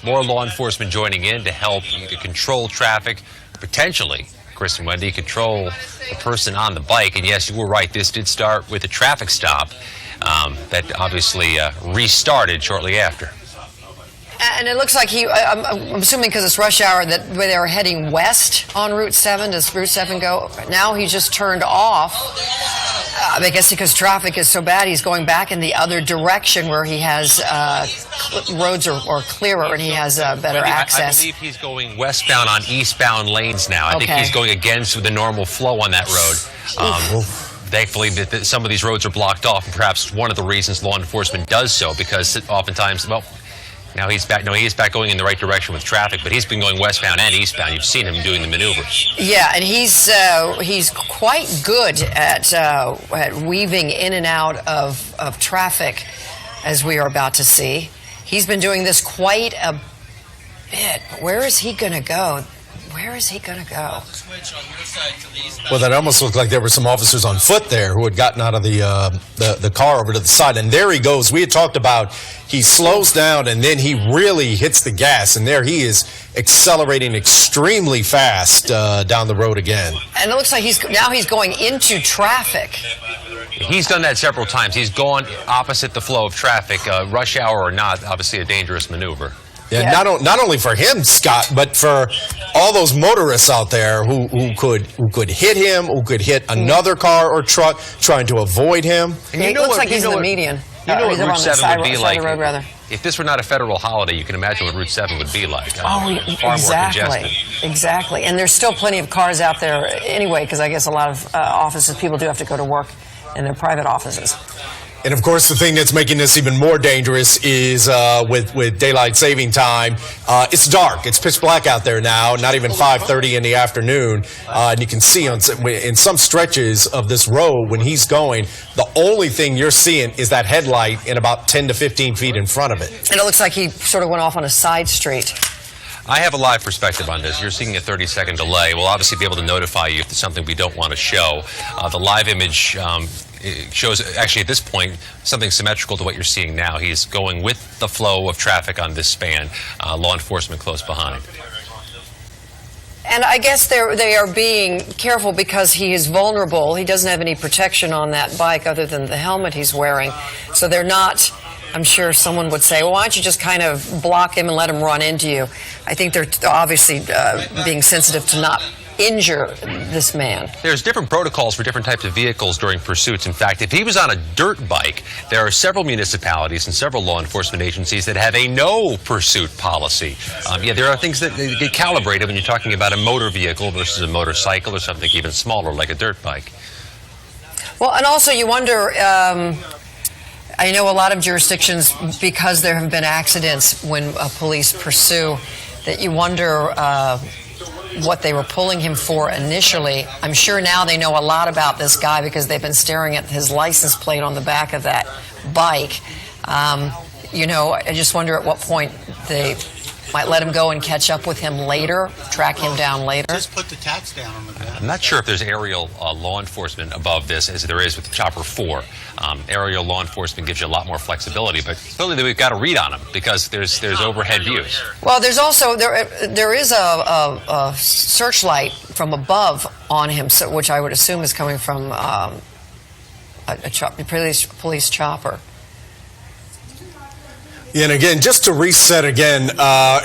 more law enforcement joining in to help control traffic, potentially, Chris and Wendy, control the person on the bike. And yes, you were right, this did start with a traffic stop that obviously restarted shortly after. And it looks like I'm assuming because it's rush hour that they were heading west on Route 7. Does Route 7 go? Now he just turned off. I guess because traffic is so bad, he's going back in the other direction where he has roads are clearer and he has better access. I believe he's going westbound on eastbound lanes now. I think he's going against the normal flow on that road. Thankfully, some of these roads are blocked off, and perhaps one of the reasons law enforcement does so, because oftentimes, well, now he's back. No, he is back going in the right direction with traffic, but he's been going westbound and eastbound. You've seen him doing the maneuvers. Yeah, and he's quite good at weaving in and out of traffic, as we are about to see. He's been doing this quite a bit. But where is he going to go? Where is he going to go? Well, that almost looked like there were some officers on foot there who had gotten out of the car over to the side. And there he goes. We had talked about he slows down and then he really hits the gas. And there he is accelerating extremely fast down the road again. And it looks like he's going into traffic. He's done that several times. He's gone opposite the flow of traffic, rush hour or not, obviously a dangerous maneuver. Yeah, not only for him, Scott, but for all those motorists out there who could hit him, who could hit another car or truck trying to avoid him. And it looks like he's in the median. You know what Route 7 would be like. Road, rather. If this were not a federal holiday, you can imagine what Route 7 would be like. Far more congested. Exactly. And there's still plenty of cars out there anyway, because I guess a lot of offices, people do have to go to work in their private offices. And, of course, the thing that's making this even more dangerous is with daylight saving time, it's dark. It's pitch black out there now, not even 5:30 in the afternoon. And you can see in some stretches of this road when he's going, the only thing you're seeing is that headlight in about 10 to 15 feet in front of it. And it looks like he sort of went off on a side street. I have a live perspective on this. You're seeing a 30-second delay. We'll obviously be able to notify you if there's something we don't want to show. The live image shows, actually at this point, something symmetrical to what you're seeing now. He's going with the flow of traffic on this span, law enforcement close behind. And I guess they are being careful because he is vulnerable. He doesn't have any protection on that bike other than the helmet he's wearing. So they're not... I'm sure someone would say, well, why don't you just kind of block him and let him run into you? I think they're obviously being sensitive to not injure this man. There's different protocols for different types of vehicles during pursuits. In fact, if he was on a dirt bike, there are several municipalities and several law enforcement agencies that have a no pursuit policy. There are things that get calibrated when you're talking about a motor vehicle versus a motorcycle or something even smaller like a dirt bike. Well, and also you wonder... I know a lot of jurisdictions, because there have been accidents when police pursue, that you wonder what they were pulling him for initially. I'm sure now they know a lot about this guy because they've been staring at his license plate on the back of that bike. I just wonder at what point they might let him go and catch up with him later, track him down later. Just put the tax down on the ground. I'm not sure if there's aerial law enforcement above this as there is with Chopper 4. Aerial law enforcement gives you a lot more flexibility, but clearly we've got to read on him because there's overhead views. Well, there's also there is a searchlight from above on him, which I would assume is coming from a police chopper. And again, just to reset again,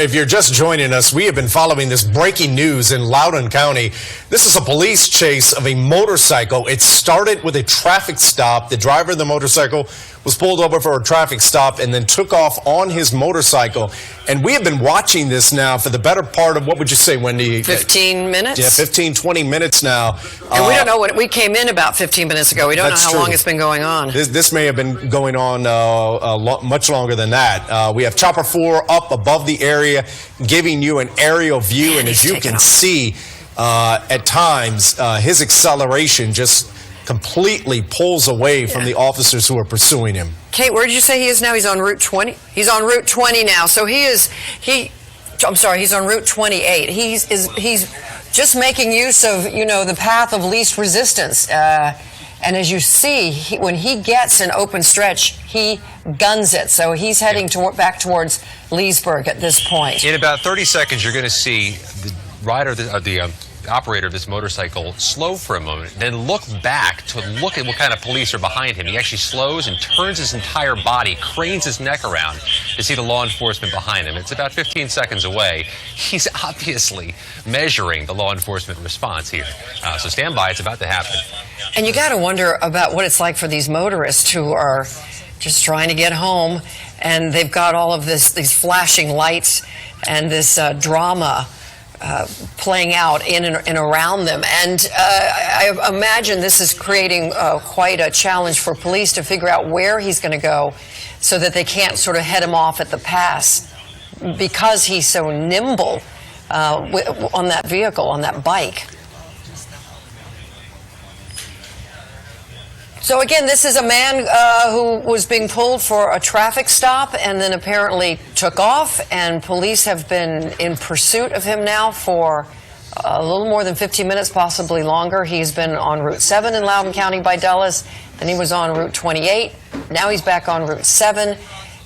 if you're just joining us, we have been following this breaking news in Loudoun County. This is a police chase of a motorcycle. It started with a traffic stop. The driver of the motorcycle was pulled over for a traffic stop and then took off on his motorcycle. And we have been watching this now for the better part of, what would you say, Wendy? 15 minutes? Yeah, 15, 20 minutes now. And we don't know what, we came in about 15 minutes ago. We don't know how long it's been going on. This may have been going on much longer than that. We have Chopper 4 up above the area, giving you an aerial view. And as you can see, at times, his acceleration just completely pulls away from the officers who are pursuing him. Kate, where did you say he is now? He's on Route 20? He's on Route 20 now. So he's on Route 28. He's just making use of, the path of least resistance. And as you see, when he gets an open stretch, he guns it. So he's heading back towards Leesburg at this point. In about 30 seconds, you're going to see the rider, the operator of this motorcycle, slow for a moment, then look back to look at what kind of police are behind him. He actually slows and turns his entire body, cranes his neck around to see the law enforcement behind him. It's about 15 seconds away. He's obviously measuring the law enforcement response here. So stand by, it's about to happen. And you got to wonder about what it's like for these motorists who are just trying to get home, and they've got all of these flashing lights and this drama playing out in and around them. And I imagine this is creating quite a challenge for police to figure out where he's going to go so that they can't sort of head him off at the pass because he's so nimble on that vehicle, on that bike. So again, this is a man who was being pulled for a traffic stop and then apparently took off, and police have been in pursuit of him now for a little more than 15 minutes, possibly longer. He's been on Route 7 in Loudoun County by Dulles, then he was on Route 28, now he's back on Route 7,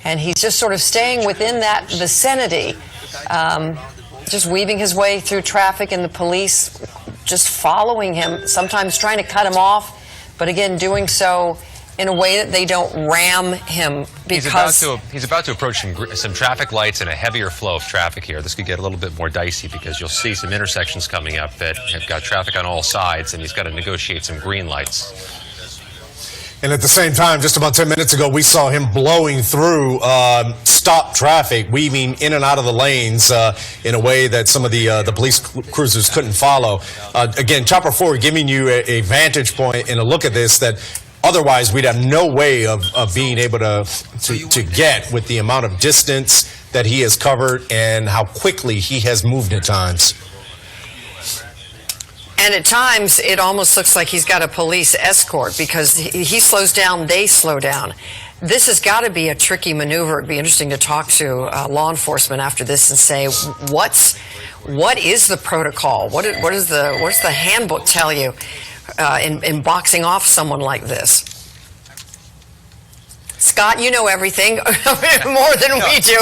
and he's just sort of staying within that vicinity, just weaving his way through traffic, and the police just following him, sometimes trying to cut him off, but again, doing so in a way that they don't ram him because he's about to approach some traffic lights and a heavier flow of traffic here. This could get a little bit more dicey because you'll see some intersections coming up that have got traffic on all sides, and he's got to negotiate some green lights. And at the same time, just about 10 minutes ago, we saw him blowing through stopped traffic, weaving in and out of the lanes in a way that some of the police cruisers couldn't follow. Again, Chopper 4 giving you a vantage point and a look at this that otherwise we'd have no way of being able to get with the amount of distance that he has covered and how quickly he has moved at times. And at times, it almost looks like he's got a police escort because he slows down, they slow down. This has got to be a tricky maneuver. It'd be interesting to talk to law enforcement after this and say, what is the protocol? What does the handbook tell you in boxing off someone like this? Scott, you know everything more than we do.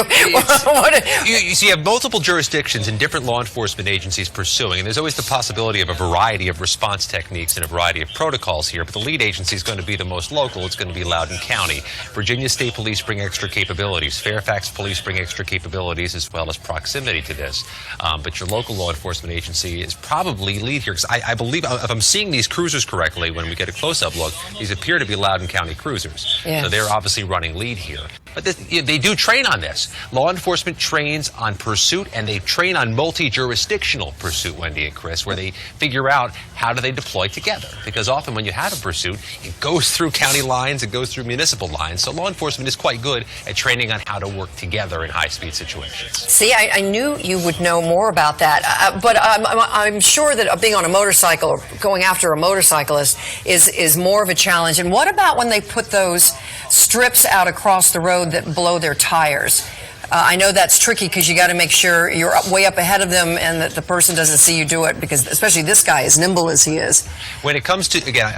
You see, you have multiple jurisdictions and different law enforcement agencies pursuing, and there's always the possibility of a variety of response techniques and a variety of protocols here, but the lead agency is going to be the most local. It's going to be Loudoun County. Virginia State Police bring extra capabilities. Fairfax Police bring extra capabilities as well as proximity to this. But your local law enforcement agency is probably lead here, because I believe, if I'm seeing these cruisers correctly, when we get a close-up look, these appear to be Loudoun County cruisers. Yes. So they're obviously running lead here. But they do train on this. Law enforcement trains on pursuit, and they train on multi-jurisdictional pursuit, Wendy and Chris, where they figure out how do they deploy together. Because often when you have a pursuit, it goes through county lines, it goes through municipal lines. So law enforcement is quite good at training on how to work together in high-speed situations. See, I knew you would know more about that, but I'm sure that being on a motorcycle or going after a motorcyclist is more of a challenge. And what about when they put those strips out across the road that blow their tires? I know that's tricky because you got to make sure you're way up ahead of them and that the person doesn't see you do it, because especially this guy, as nimble as he is. When it comes to, again,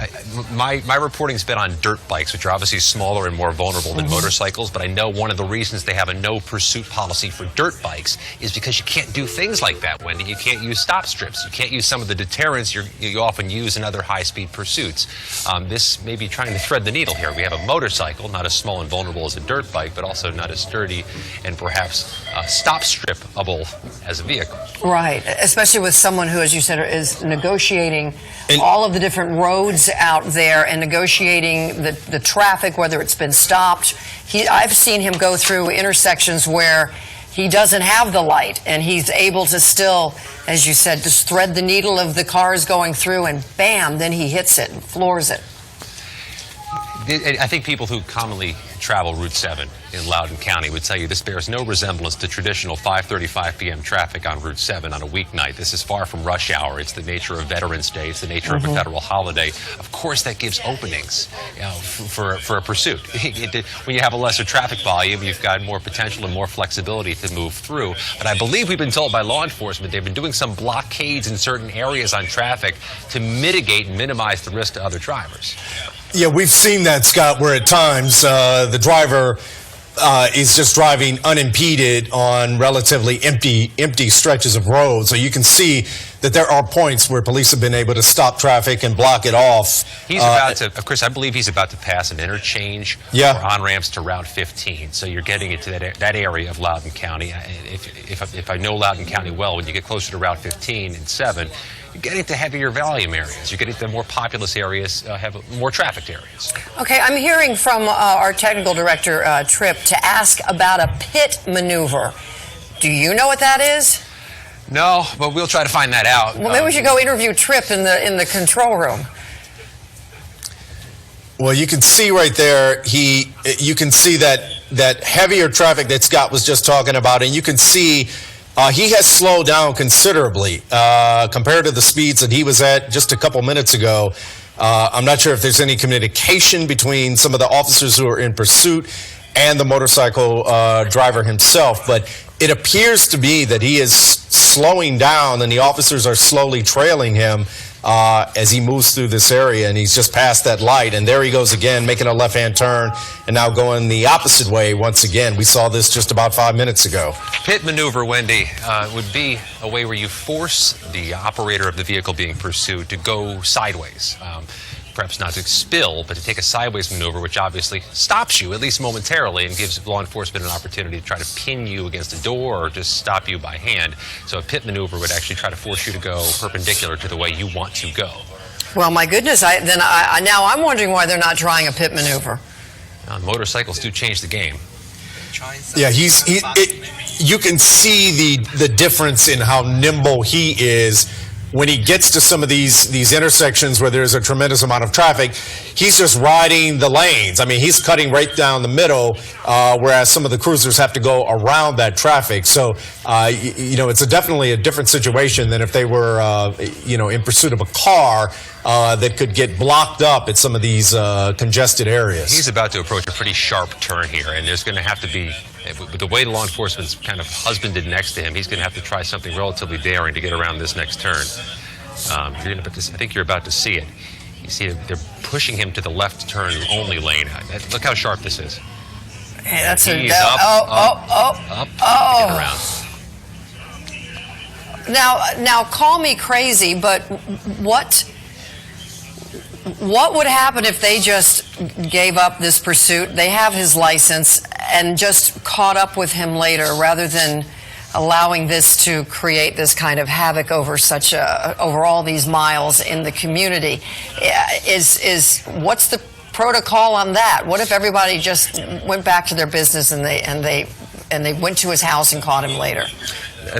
my reporting's been on dirt bikes, which are obviously smaller and more vulnerable than motorcycles, but I know one of the reasons they have a no pursuit policy for dirt bikes is because you can't do things like that, Wendy. You can't use stop strips. You can't use some of the deterrents you often use in other high-speed pursuits. This may be trying to thread the needle here. We have a motorcycle, not as small and vulnerable as a dirt bike, but also not as sturdy and perhaps stop stripable as a vehicle. Right, especially with someone who, as you said, is negotiating all of the different roads out there and negotiating the traffic, whether it's been stopped. I've seen him go through intersections where he doesn't have the light, and he's able to still, as you said, just thread the needle of the cars going through, and bam, then he hits it and floors it. I think people who commonly travel Route 7 in Loudoun County would tell you this bears no resemblance to traditional 5:35 p.m. traffic on Route 7 on a weeknight. This is far from rush hour. It's the nature of Veterans Day. It's the nature of a federal holiday. Of course, that gives openings, for a pursuit. When you have a lesser traffic volume, you've got more potential and more flexibility to move through. But I believe we've been told by law enforcement they've been doing some blockades in certain areas on traffic to mitigate and minimize the risk to other drivers. Yeah, we've seen that, Scott, where at times the driver is just driving unimpeded on relatively empty stretches of road. So you can see that there are points where police have been able to stop traffic and block it off. He's about to, Chris, I believe he's about to pass an interchange or on-ramps to Route 15. So you're getting into that area of Loudoun County. If I know Loudoun County well, when you get closer to Route 15 and 7, you're getting to heavier volume areas. You're getting to more populous areas, have more trafficked areas. Okay, I'm hearing from our technical director, Tripp, to ask about a pit maneuver. Do you know what that is? No, but we'll try to find that out. Well, maybe we should go interview Tripp in the control room. Well, you can see right there, you can see that heavier traffic that Scott was just talking about, and you can see he has slowed down considerably compared to the speeds that he was at just a couple minutes ago. I'm not sure if there's any communication between some of the officers who are in pursuit and the motorcycle driver himself, but it appears to me that he is slowing down and the officers are slowly trailing him as he moves through this area, and he's just past that light, and there he goes again, making a left-hand turn and now going the opposite way once again. We saw this just about 5 minutes ago. Pit maneuver, Wendy, would be a way where you force the operator of the vehicle being pursued to go sideways. Perhaps not to spill, but to take a sideways maneuver, which obviously stops you, at least momentarily, and gives law enforcement an opportunity to try to pin you against a door or just stop you by hand. So a pit maneuver would actually try to force you to go perpendicular to the way you want to go. Well, my goodness, now I'm wondering why they're not trying a pit maneuver. Motorcycles do change the game. Yeah, you can see the difference in how nimble he is. When he gets to some of these intersections where there's a tremendous amount of traffic, he's just riding the lanes. I mean, he's cutting right down the middle, whereas some of the cruisers have to go around that traffic. So, it's definitely a different situation than if they were, in pursuit of a car that could get blocked up at some of these congested areas. He's about to approach a pretty sharp turn here, and there's going to have to be, with the way law enforcement's kind of husbanded next to him, he's going to have to try something relatively daring to get around this next turn. I think you're about to see it. You see, they're pushing him to the left turn only lane. Look how sharp this is. Hey, that's He's up to get around. Now, call me crazy, but what would happen if they just gave up this pursuit? They have his license and just caught up with him later, rather than allowing this to create this kind of havoc over over all these miles in the community. What's the protocol on that? What if everybody just went back to their business and they went to his house and caught him later?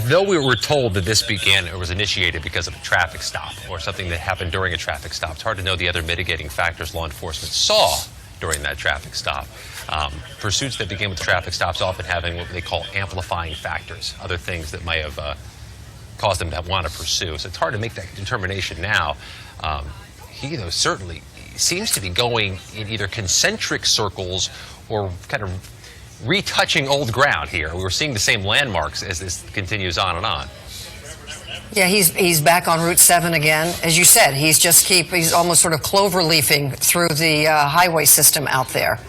Though we were told that this was initiated because of a traffic stop or something that happened during a traffic stop, it's hard to know the other mitigating factors law enforcement saw during that traffic stop. Pursuits that begin with traffic stops often having what they call amplifying factors, other things that might have caused them to want to pursue. So it's hard to make that determination now. He, though, certainly seems to be going in either concentric circles or kind of retouching old ground here. We're seeing the same landmarks as this continues on and on. Yeah, he's back on Route 7 again. As you said, he's almost sort of clover-leafing through the highway system out there.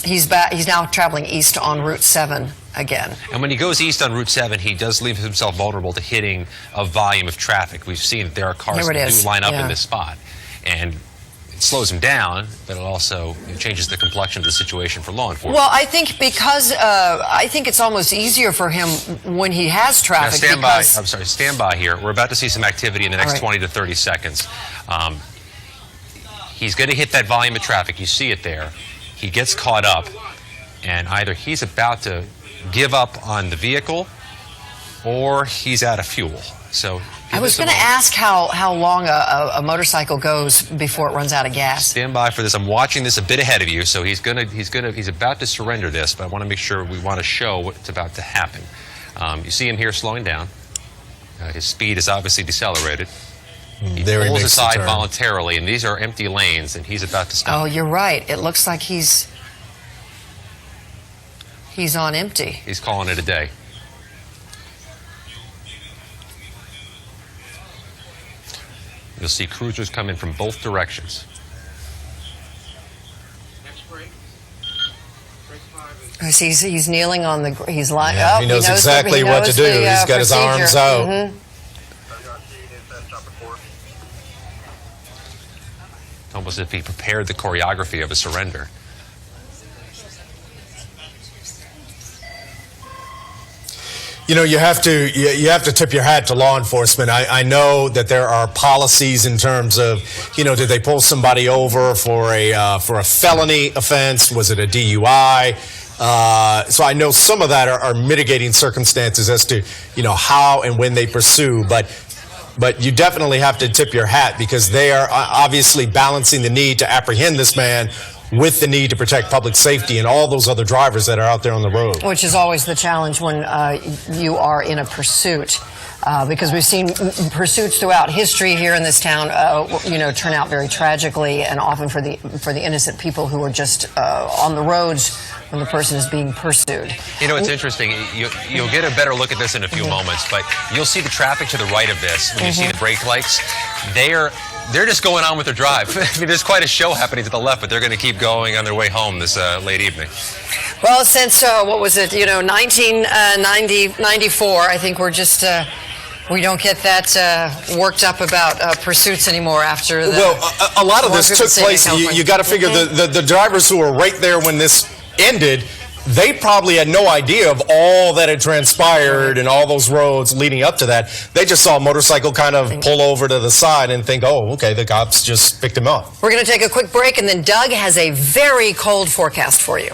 He's now traveling east on Route 7 again. And when he goes east on Route 7, he does leave himself vulnerable to hitting a volume of traffic. We've seen that there are cars that do line up in this spot. And it slows him down, but it also changes the complexion of the situation for law enforcement. Well, I think because I think it's almost easier for him when he has traffic. Now stand by here. We're about to see some activity in the next 20 to 30 seconds. He's going to hit that volume of traffic. You see it there. He gets caught up, and either he's about to give up on the vehicle or he's out of fuel. So I was going to ask how long a motorcycle goes before it runs out of gas. Stand by for this. I'm watching this a bit ahead of you, so he's about to surrender this, but I want to make sure we want to show what's about to happen. You see him here slowing down. His speed is obviously decelerated. He pulls aside voluntarily, and these are empty lanes, and he's about to stop. Oh, you're right. It looks like he's on empty. He's calling it a day. You'll see cruisers come in from both directions. He's kneeling on the. He's lying. Yeah, he knows exactly what to do. He's got his arms out. Mm-hmm. It's almost as if he prepared the choreography of a surrender. You know, you have to tip your hat to law enforcement. I know that there are policies in terms of, you know, did they pull somebody over for a felony offense? Was it a DUI? So I know some of that are mitigating circumstances as to, you know, how and when they pursue, but you definitely have to tip your hat because they are obviously balancing the need to apprehend this man with the need to protect public safety and all those other drivers that are out there on the road. Which is always the challenge when you are in a pursuit. Because we've seen pursuits throughout history here in this town, you know, turn out very tragically, and often for the innocent people who are just on the roads when the person is being pursued. You know, it's interesting. You'll get a better look at this in a few moments, but you'll see the traffic to the right of this when you see the brake lights. They're just going on with their drive. I mean, there's quite a show happening to the left, but they're going to keep going on their way home this late evening. Well, since what was it? You know, 1994. I think we're just. We don't get that worked up about pursuits anymore after the... Well, a lot of this took place, you got to figure the drivers who were right there when this ended, they probably had no idea of all that had transpired and all those roads leading up to that. They just saw a motorcycle kind of pull over to the side and think, oh, okay, the cops just picked him up. We're going to take a quick break, and then Doug has a very cold forecast for you.